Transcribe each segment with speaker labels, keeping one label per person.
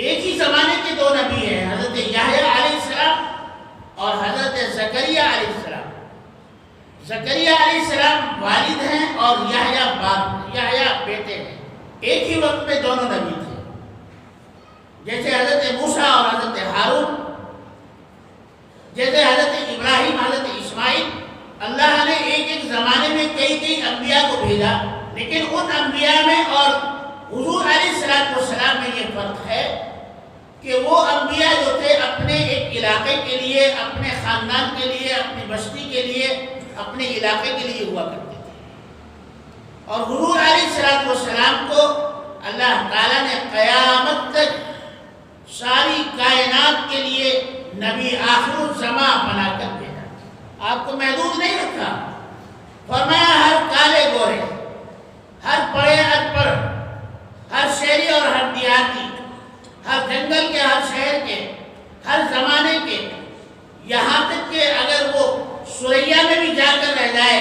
Speaker 1: ایک ہی زمانے کے دو نبی ہیں، حضرت یحییٰ علیہ السلام اور حضرت زکریا علیہ السلام۔ زکریا علیہ السلام والد ہیں اور یحییٰ باپ، یحییٰ بیٹے ہیں۔ ایک ہی وقت میں دونوں نبی تھے، جیسے حضرت موسیٰ اور حضرت ہارون، جیسے حضرت ابراہیم، حضرت اسماعیل۔ اللہ نے ایک ایک زمانے میں کئی انبیاء کو بھیجا، لیکن ان انبیاء میں اور حضور علیہ السلام میں یہ فرق ہے کہ وہ انبیاء جو تھے اپنے ایک علاقے کے لیے، اپنے خاندان کے لیے، اپنی بستی کے لیے، اپنے علاقے کے لیے ہوا کرتے تھے، اور حضور علیہ السلام کو اللہ تعالیٰ نے قیامت تک ساری کائنات کے لیے نبی آخر الزماں بنا کر بھیجا۔ آپ کو محدود نہیں رکھا، فرمایا ہر کالے گورے، ہر پڑھے ان پڑھ، ہر شہری اور ہر دیہاتی، ہر جنگل کے، ہر شہر کے، ہر زمانے کے، یہاں تک کہ اگر وہ سوریا میں بھی جا کر رہ جائے،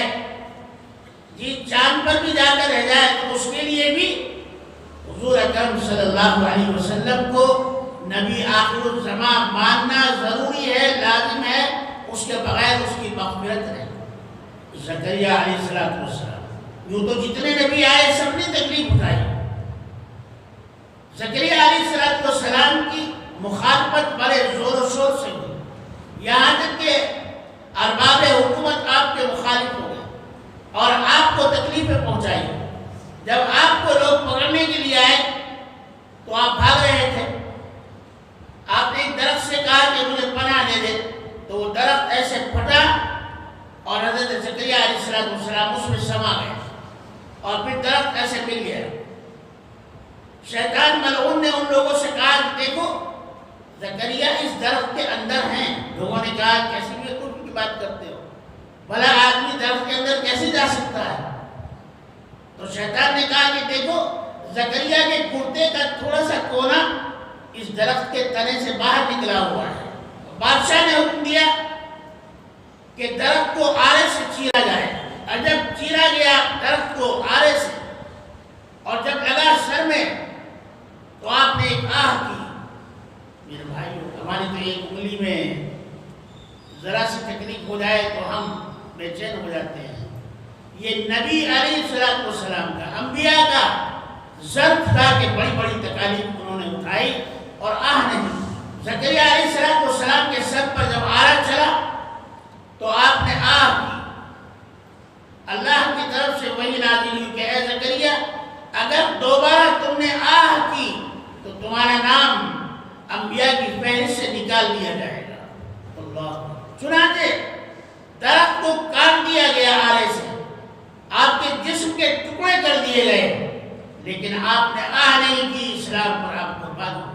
Speaker 1: جی چاند پر بھی جا کر رہ جائے، تو اس کے لیے بھی حضور اکرم صلی اللہ علیہ وسلم کو نبی آخر الزماں ماننا ضروری ہے، لازم ہے، اس کے بغیر اس کی مغفرت نہیں۔ زکریا علیہ السلام، یوں تو جتنے نبی آئے سب نے تکلیف اٹھائی، زکریا علیہ السلام کی مخالفت بڑے زور و شور سے ہوئی، یہاں تک کہ ارباب حکومت آپ کے مخالف ہو گئے اور آپ کو تکلیفیں پہنچائی۔ جب آپ کو لوگ پکڑنے کے لیے آئے تو آپ بھاگ رہے تھے، آپ نے ایک درخت سے کہا کہ مجھے پناہ دے دے، تو وہ درخت ایسے پھٹا اور حضرت زکریا علیہ السلام اس میں سما گئے، اور پھر درخت ایسے مل گیا۔ شیطان ملعون نے ان لوگوں سے کہا کہ دیکھو زکریا اس درخت کے اندر ہیں۔ لوگوں نے کہا کیسی بھی کفر کی بات کرتے ہو، بھلا آدمی درخت کے اندر کیسے جا سکتا ہے؟ تو شیطان نے کہا کہ دیکھو زکریا کے کرتے کا تھوڑا سا کونا اس درخت کے تنے سے باہر نکلا ہوا ہے۔ بادشاہ نے حکم دیا کہ درخت کو آرے سے چیرا جائے، اور جب چیرا گیا درخت کو آرے سے، اور جب لگا سر میں، تو آپ نے ایک آہ کی۔ میرے بھائیو، ہماری تو ایک انگلی میں ذرا سی تکلیف ہو جائے تو ہم بے چین ہو جاتے ہیں۔ یہ نبی علیہ السلام کا، انبیاء کا ضرب تھا کہ بڑی بڑی تکالیف انہوں نے اٹھائی اور آہ نہیں۔ زکریا علیہ السلام کے سر پر جب آرا چلا تو آپ نے آہ کی۔ اللہ کی طرف سے وحی نازل ہوئی کہ اے زکریا، اگر دوبارہ تم نے آہ کی تو تمہارا نام انبیاء کی فہرست سے نکال دیا جائے گا۔ اللہ، چنانچہ درخت کو کاٹ دیا گیا آرے سے، آپ کے جسم کے ٹکڑے کر دیے گئے، لیکن آپ نے آہ نہیں کی، اسلام پر آپ قربان ہو